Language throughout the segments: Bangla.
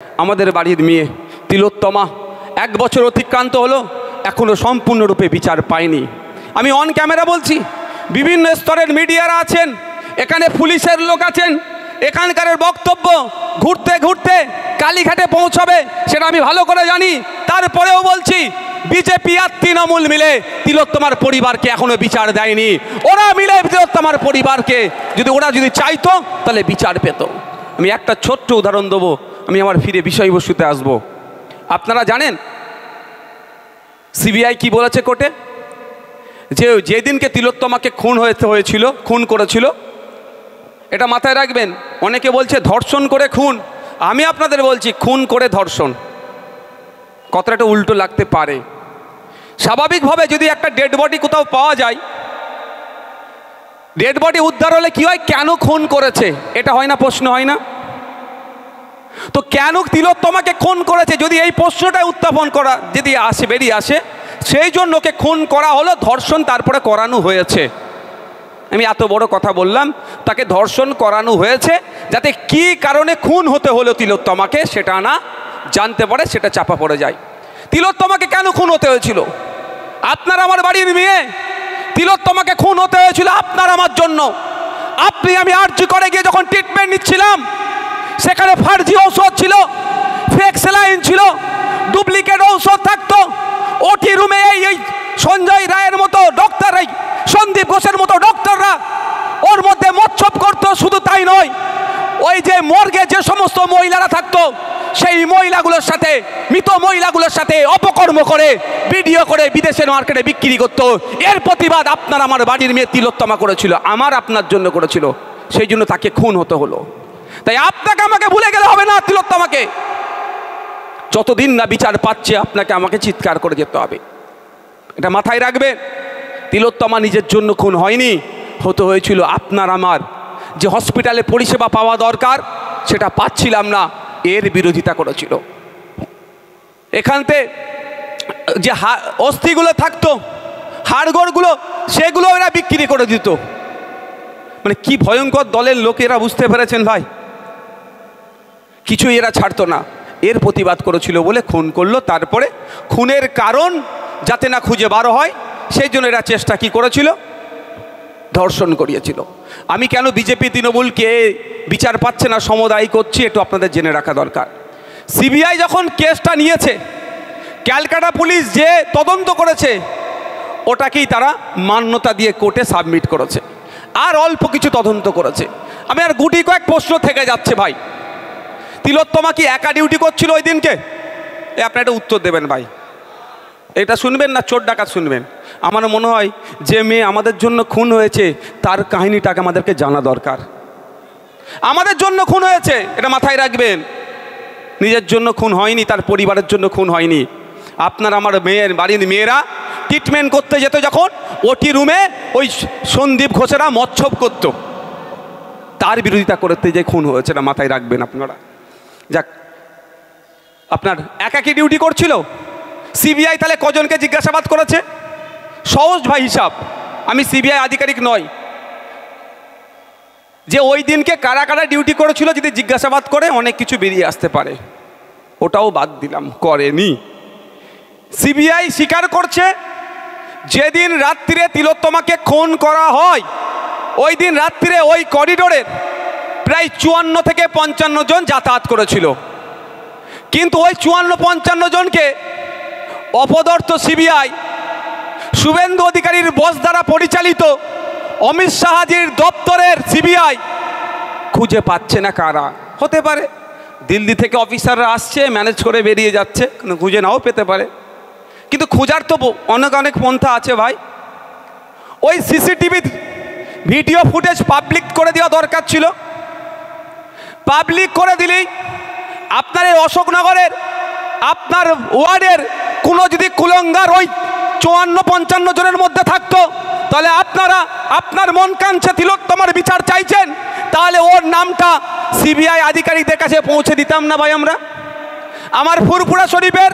আমাদের বাড়ির মেয়ে তিলোত্তমা 1 বছর অতিক্রান্ত হলো, এখনও সম্পূর্ণরূপে বিচার পায়নি। আমি অন ক্যামেরা বলছি, বিভিন্ন স্তরের মিডিয়ারা আছেন, এখানে পুলিশের লোক আছেন, এখানকার বক্তব্য ঘুরতে ঘুরতে কালীঘাটে পৌঁছাবে সেটা আমি ভালো করে জানি। তারপরেও বলছি, বিজেপি আর তৃণমূল মিলে তিলোত্তমার পরিবারকে এখনো বিচার দেয়নি। ওরা মিলে তিলোত্তমার পরিবারকে ওরা যদি চাইতো তাহলে বিচার পেত। আমি একটা ছোট্ট উদাহরণ দেবো, আমি আমার ফিরে বিষয়বস্তুতে আসবো। আপনারা জানেন সিবিআই কি বলেছে কোর্টে? যেদিনকে তিলোত্তমাকে খুন করেছিল, এটা মাথায় রাখবেন। অনেকে বলছে ধর্ষণ করে খুন, আমি আপনাদের বলছি খুন করে ধর্ষণ, কথাটা উল্টো লাগতে পারে। স্বাভাবিকভাবে যদি একটা ডেড বডি কোথাও পাওয়া যায়, ডেড বডি উদ্ধার হলে কি হয়, কেন খুন করেছে এটা হয় না, প্রশ্ন হয় না? তো কেন তিলোত্তমাকে খুন করেছে, যদি এই প্রশ্নটা উত্থাপন করা যদি বেরিয়ে আসে, সেই জন্য ওকে খুন করা হলো, ধর্ষণ তারপরে করানো হয়েছে। আমি এত বড় কথা বললাম, তাকে ধর্ষণ করানো হয়েছে যাতে কি কারণে খুন হতে হলো তিলোত্তমাকে সেটা না জানতে পারে, সেটা চাপা পড়ে যায়। তিলোত্তমাকে কেন খুন হতে হয়েছিল? আপনার আমার বাড়ির মেয়ে, তিলোত্তমাকে খুন হতে হয়েছিল আপনার আমার জন্য। আমি আরজি করে গিয়ে যখন ট্রিটমেন্ট নিচ্ছিলাম, সেখানে ফার্জি ঔষধ ছিল, ফেক স্যালাইন ছিল, ডুপ্লিকেট ঔষধ থাকতো। ওটি রুমে এই সঞ্জয় রায়ের মতো ডক্টর, এই সন্দীপ ঘোষের মতো ডক্টররা ওর মধ্যে মচ্ছব করতো। শুধু তাই নয়, ওই যে মর্গে যে সমস্ত মহিলারা থাকতো, সেই মহিলাগুলোর সাথে, মৃত মহিলাগুলোর সাথে অপকর্ম করে ভিডিও করে বিদেশের মার্কেটে বিক্রি করতো। এর প্রতিবাদ আপনার আমার বাড়ির মেয়ে তিলোত্তমা করেছিল, আমার আপনার জন্য করেছিল, সেই জন্য তাকে খুন হতে হলো। তাই আপনাকে আমাকে ভুলে গেলে হবে না। তিলোত্তমাকে যতদিন না বিচার পাচ্ছে, আপনাকে আমাকে চিৎকার করে যেতে হবে, এটা মাথায় রাখবেন। তিলোত্তমা নিজের জন্য খুন হয়নি, হতে হয়েছিল আপনার আমার। যে হসপিটালে পরিষেবা পাওয়া দরকার সেটা পাচ্ছিলাম না, এর বিরোধিতা করেছিল। এখানতে যে অস্থিগুলো থাকতো, হাড়গোড়গুলো, সেগুলো এরা বিক্রি করে দিত। মানে কি ভয়ঙ্কর দলের লোক এরা, বুঝতে পেরেছেন ভাই? কিছুই এরা ছাড়তো না, এর প্রতিবাদ করেছিল বলে খুন করলো। তারপরে খুনের কারণ যাতে না খুঁজে বার হয়, সেই জন্য এরা চেষ্টা কি করেছিল, ধর্ষণ করিয়েছিল। আমি কেন বিজেপি তৃণমূলকে বিচার পাচ্ছে না সমদায়ী করছি, একটু আপনাদের জেনে রাখা দরকার। সিবিআই যখন কেসটা নিয়েছে, ক্যালকাটা পুলিশ যে তদন্ত করেছে, ওটাকেই তারা মান্যতা দিয়ে কোর্টে সাবমিট করেছে, আর অল্প কিছু তদন্ত করেছে। আমি আর গুটি কয়েক প্রশ্ন থেকে যাচ্ছে ভাই। তিলোত্তমা কি একা ডিউটি করছিল ওই দিনকে? আপনি একটা উত্তর দেবেন ভাই, এটা শুনবেন না চোর ডাকাত শুনবেন? আমার মনে হয় যে মেয়ে আমাদের জন্য খুন হয়েছে, তার কাহিনীটাকে আমাদেরকে জানা দরকার। আমাদের জন্য খুন হয়েছে, এটা মাথায় রাখবেন। নিজের জন্য খুন হয়নি, তার পরিবারের জন্য খুন হয়নি। আপনার আমার বাড়ির মেয়েরা ট্রিটমেন্ট করতে যেত, যখন ওটি রুমে ওই সন্দীপ ঘোষেরা মচ্ছব করত, তার বিরোধিতা করতে যে খুন হয়েছে, এটা মাথায় রাখবেন আপনারা। যাক, আপনার একাকী ডিউটি করছিল। সিবিআই তাহলে কজনকে জিজ্ঞাসাবাদ করেছে? সহজ ভাই হিসাব, আমি সিবিআই আধিকারিক নয়, যে ওই দিনকে কারা কারা ডিউটি করেছিল যদি জিজ্ঞাসাবাদ করে অনেক কিছু বেরিয়ে আসতে পারে, ওটাও বাদ দিলাম, করেনি। সিবিআই স্বীকার করছে যেদিন রাত্রিরে তিলোত্তমাকে খুন করা হয়, ওই দিন রাত্রিরে ওই করিডোরের প্রায় 54 থেকে 55 জন যাতায়াত করেছিল। কিন্তু ওই 54-55 জনকে অপদার্থ সিবিআই, শুভেন্দু অধিকারীর বস দ্বারা পরিচালিত অমিত শাহজির দপ্তরের সিবিআই খুঁজে পাচ্ছে না। কারা হতে পারে? দিল্লি থেকে অফিসাররা আসছে, ম্যানেজ করে বেরিয়ে যাচ্ছে, খুঁজে নাও পেতে পারে। কিন্তু খোঁজার তো অনেক পন্থা আছে ভাই। ওই সিসিটিভি ভিডিও ফুটেজ পাবলিক করে দেওয়া দরকার ছিল। পাবলিক করে দিলেই আপনার এই অশোকনগরের, আপনার ওয়ার্ডের কোনো যদি কুলঙ্গার ওই 54-55 জনের মধ্যে থাকতো, তাহলে আপনার মন কাঞ্চে তিলোত্তমার বিচার চাইছেন, তাহলে ওর নামটা সিবিআই আধিকারিকদের কাছে পৌঁছে দিতাম না ভাই আমরা? আমার ফুরপুরা শরীফের,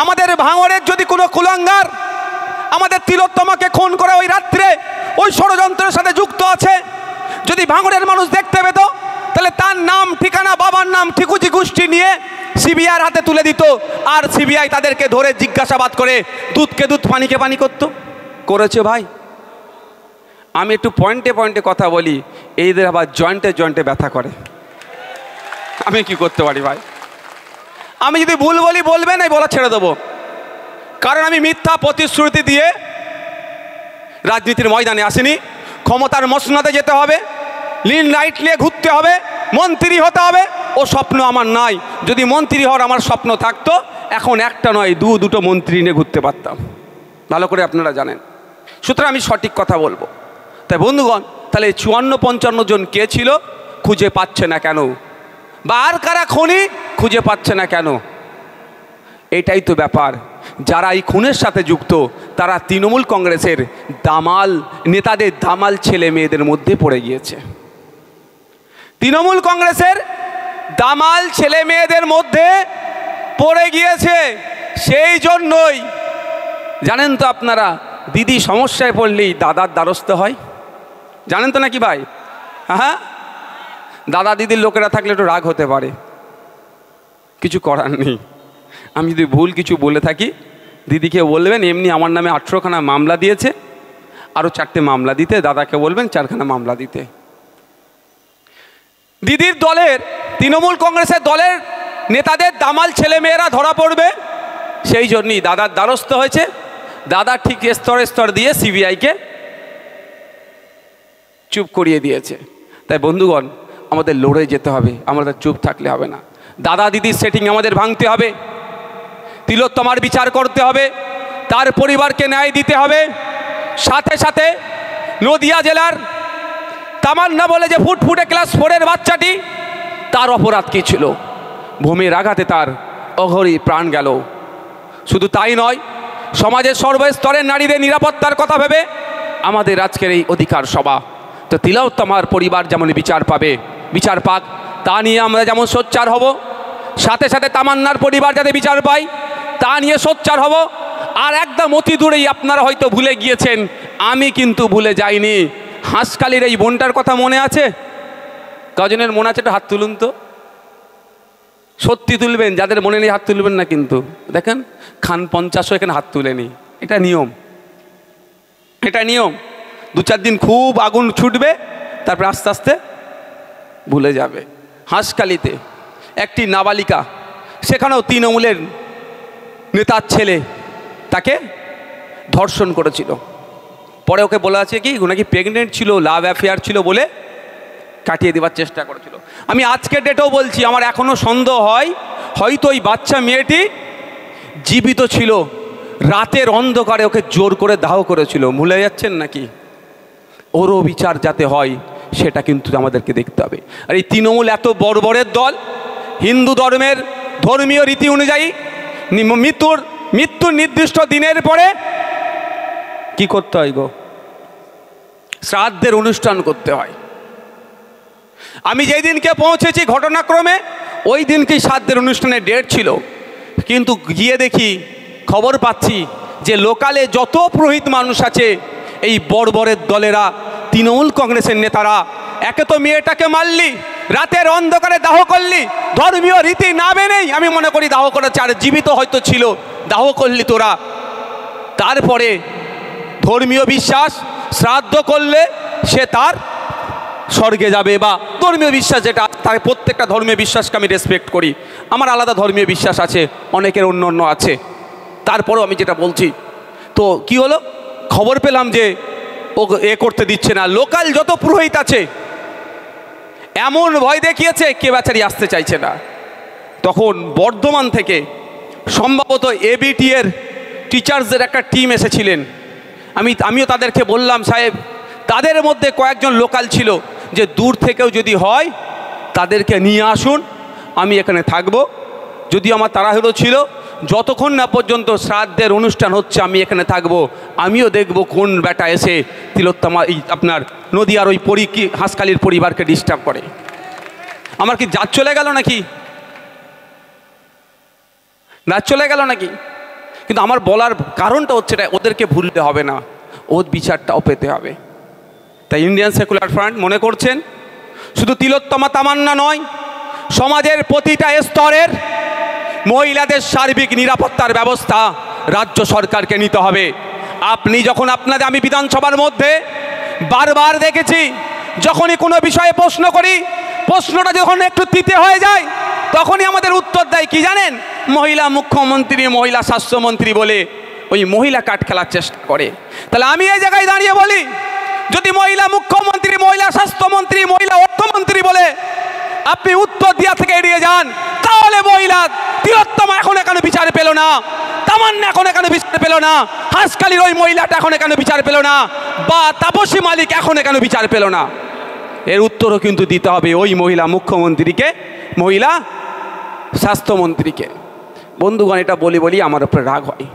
আমাদের ভাঙড়ের যদি কোনো কুলঙ্গার আমাদের তিলোত্তমাকে খুন করে ওই রাত্রে ওই ষড়যন্ত্রের সাথে যুক্ত আছে, যদি ভাঙড়ের মানুষ দেখতে পেত, তাহলে তার নাম ঠিকানা বাবার নাম ঠিকুজি গোষ্ঠী নিয়ে সিবিআইয়ের হাতে তুলে দিত, আর সিবিআই তাদেরকে ধরে জিজ্ঞাসাবাদ করে দুধকে দুধ পানিকে পানি করতো। করেছে ভাই? আমি একটু পয়েন্টে পয়েন্টে কথা বলি, এইদের আবার জয়েন্টে জয়েন্টে ব্যথা করে। আমি কি করতে পারি ভাই? আমি যদি ভুল বলি বলবেন, এই বলা ছেড়ে দেবো, কারণ আমি মিথ্যা প্রতিশ্রুতি দিয়ে রাজনীতির ময়দানে আসিনি। ক্ষমতার মসনদে যেতে হবে, লিন লাইট নিয়ে ঘুরতে হবে, মন্ত্রী হতে হবে, ও স্বপ্ন আমার নাই। যদি মন্ত্রী হওয়ার আমার স্বপ্ন থাকতো, এখন একটা নয় দুটো মন্ত্রী নিয়ে ঘুরতে পারতাম, ভালো করে আপনারা জানেন। সুতরাং আমি সঠিক কথা বলবো। তাই বন্ধুগণ, তাহলে 54-55 জন কে ছিল, খুঁজে পাচ্ছে না কেন? বা আর কারা খনি খুঁজে পাচ্ছে না কেন? এটাই তো ব্যাপার। যারা এই খুনের সাথে যুক্ত তারা তৃণমূল কংগ্রেসের দামাল নেতাদের দামাল ছেলে মেয়েদের মধ্যে পড়ে গিয়েছে। তৃণমূল কংগ্রেসের দামাল ছেলে মেয়েদের মধ্যে পড়ে গিয়েছে। সেই জন্যই জানেন তো আপনারা, দিদি সমস্যায় পড়লেই দাদার দ্বারস্থ হয়, জানেন তো নাকি ভাই? হ্যাঁ, দাদা দিদির লোকেরা থাকলে একটু রাগ হতে পারে, কিছু করার নেই। আমি যদি ভুল কিছু বলে থাকি দিদিকে বলবেন, এমনি আমার নামে 18খানা মামলা দিয়েছে, আরও 4টে মামলা দিতে, দাদাকে বলবেন 4খানা মামলা দিতে। দিদির দলের তৃণমূল কংগ্রেসের দলের নেতাদের দামাল ছেলেমেয়েরা ধরা পড়বে, সেই জন্যই দাদার দ্বারস্থ হয়েছে। দাদা ঠিক স্তরে স্তর দিয়ে সিবিআইকে চুপ করিয়ে দিয়েছে। তাই বন্ধুগণ, আমাদের লড়ে যেতে হবে, আমাদের চুপ থাকলে হবে না। দাদা দিদির সেটিং আমাদের ভাঙতে হবে, তিলোত্তমার বিচার করতে হবে, তার পরিবারকে ন্যায় দিতে হবে। সাথে সাথে নদিয়া জেলার তামান্না বলে যে ফুটফুটে ক্লাস 4-এর বাচ্চাটি, তার অপরাধ কী ছিল? ভূমির আঘাতে তার অঘরি প্রাণ গেল। শুধু তাই নয়, সমাজের সর্বস্তরের নারীদের নিরাপত্তার কথা ভেবে আমাদের আজকের এই অধিকার সভা। তো তিলোত্তমার পরিবার যেমন বিচার পাবে, বিচার পাক, তা নিয়ে আমরা যেমন সোচ্চার হব, সাথে সাথে তামান্নার পরিবার যাতে বিচার পায় তা নিয়ে সোচ্চার হব। আর একদম অতি দূরেই আপনারা হয়তো ভুলে গিয়েছেন, আমি কিন্তু ভুলে যাইনি। হাঁসখালির এই বোনটার কথা মনে আছে? কজনের মনে আছে? একটু হাত তুলুন তো, সত্যি তুলবেন, যাদের মনে নেই হাত তুলবেন না। কিন্তু দেখেন, খান 50ও এখানে হাত তুলেনি। এটা নিয়ম, এটা নিয়ম। 2-4 দিন খুব আগুন ছুটবে, তারপরে আস্তে আস্তে ভুলে যাবে। হাঁসখালিতে একটি নাবালিকা, সেখানেও তৃণমূলের নেতার ছেলে তাকে ধর্ষণ করেছিল। পরে ওকে বলা আছে কি নাকি প্রেগনেন্ট ছিল, লাভ অ্যাফেয়ার ছিল বলে কাটিয়ে দেওয়ার চেষ্টা করেছিল। আমি আজকের ডেটেও বলছি, আমার এখনও সন্দেহ হয় হয়তো ওই বাচ্চা মেয়েটি জীবিত ছিল, রাতের অন্ধকারে ওকে জোর করে দাহ করেছিল। ভুলে যাচ্ছেন নাকি? ওরও বিচার যাতে হয় সেটা কিন্তু আমাদেরকে দেখতে হবে। আর এই তৃণমূল এত বর্বরের দল, হিন্দু ধর্মের ধর্মীয় রীতি অনুযায়ী মৃত্যুর নির্দিষ্ট দিনের পরে কি করতে হয় গো? শ্রাদ্ধের অনুষ্ঠান করতে হয়। আমি যেই দিনকে পৌঁছেছি ঘটনাক্রমে, ওই দিনকেই শ্রাদ্ধের অনুষ্ঠানের ডেট ছিল। কিন্তু গিয়ে দেখি, খবর পাচ্ছি যে লোকালে যত পুরোহিত মানুষ আছে, এই বর্বরের দলেরা, তৃণমূল কংগ্রেসের নেতারা, একে তো মেয়েটাকে মারলি, রাতের অন্ধকারে দাহ করলি, ধর্মীয় রীতি না মেনেই আমি মনে করি দাহ করেছে, আর জীবিত হয়তো ছিল, দাহ করলি তোরা। তারপরে ধর্মীয় বিশ্বাস, শ্রাদ্ধ করলে সে তার স্বর্গে যাবে, বা ধর্মীয় বিশ্বাস যেটা, তার প্রত্যেকটা ধর্মীয় বিশ্বাসকে আমি রেসপেক্ট করি। আমার আলাদা ধর্মীয় বিশ্বাস আছে, অনেকের অন্য অন্য আছে। তারপরেও আমি যেটা বলছি, তো কি হলো, খবর পেলাম যে ও এ করতে দিচ্ছে না। লোকাল যত পুরোহিত আছে এমন ভয় দেখিয়েছে, কে বেচারি আসতে চাইছে না। তখন বর্ধমান থেকে সম্ভবত এবিটি এর টিচার্সদের একটা টিম এসেছিলেন। আমিও তাদেরকে বললাম, সাহেব, তাদের মধ্যে কয়েকজন লোকাল ছিল যে দূর থেকেও যদি হয় তাদেরকে নিয়ে আসুন, আমি এখানে থাকব। যদিও আমার তাড়াহুড়ো ছিল, যতক্ষণ না পর্যন্ত শ্রাদ্ধের অনুষ্ঠান হচ্ছে আমি এখানে থাকব, আমিও দেখব কোন বেটা এসে তিলোত্তমা এই আপনার নদিয়ার ওই হাঁসখালির পরিবারকে ডিস্টার্ব করে। আমার কি জাত চলে গেল নাকি? জাত চলে গেল নাকি? কিন্তু আমার বলার কারণটা হচ্ছে এটা, ওদেরকে ভুলতে হবে না, ওর বিচারটাও পেতে হবে। তাই ইন্ডিয়ান সেকুলার ফ্রন্ট মনে করছেন শুধু তিলোত্তমা তামান্না নয়, সমাজের প্রতিটা স্তরের মহিলাদের সার্বিক নিরাপত্তার ব্যবস্থা রাজ্য সরকারকে নিতে হবে। আপনি যখন আমি বিধানসভার মধ্যে বারবার দেখেছি, যখনই কোনো বিষয়ে প্রশ্ন করি, প্রশ্নটা যখন একটু তিতে হয়ে যায়, তখনই আমাদের উত্তর দেয় কি জানেন? মহিলা মুখ্যমন্ত্রী, মহিলা স্বাস্থ্যমন্ত্রী বলে ওই মহিলা কার্ড খেলার চেষ্টা করে। তাহলে আমি এই জায়গায় দাঁড়িয়ে বলি, যদি মহিলা মুখ্যমন্ত্রী, মহিলা স্বাস্থ্যমন্ত্রী, মহিলা অর্থমন্ত্রী বলে আপনি উত্তর দেওয়া থেকে এড়িয়ে যান, তাহলে মহিলা তিলোত্তমা এখন এখানে বিচার পেল না, তামান্না এখন এখানে বিচার পেল না, হাঁসখালির ওই মহিলাটা এখন এখানে বিচার পেল না, বা তাপসী মালিক এখন এখানে বিচার পেল না। এর উত্তরও কিন্তু দিতে হবে ওই মহিলা মুখ্যমন্ত্রীকে, মহিলা স্বাস্থ্যমন্ত্রীকে। বন্ধুগণ, এটা বলি আমার উপরে রাগ হয়।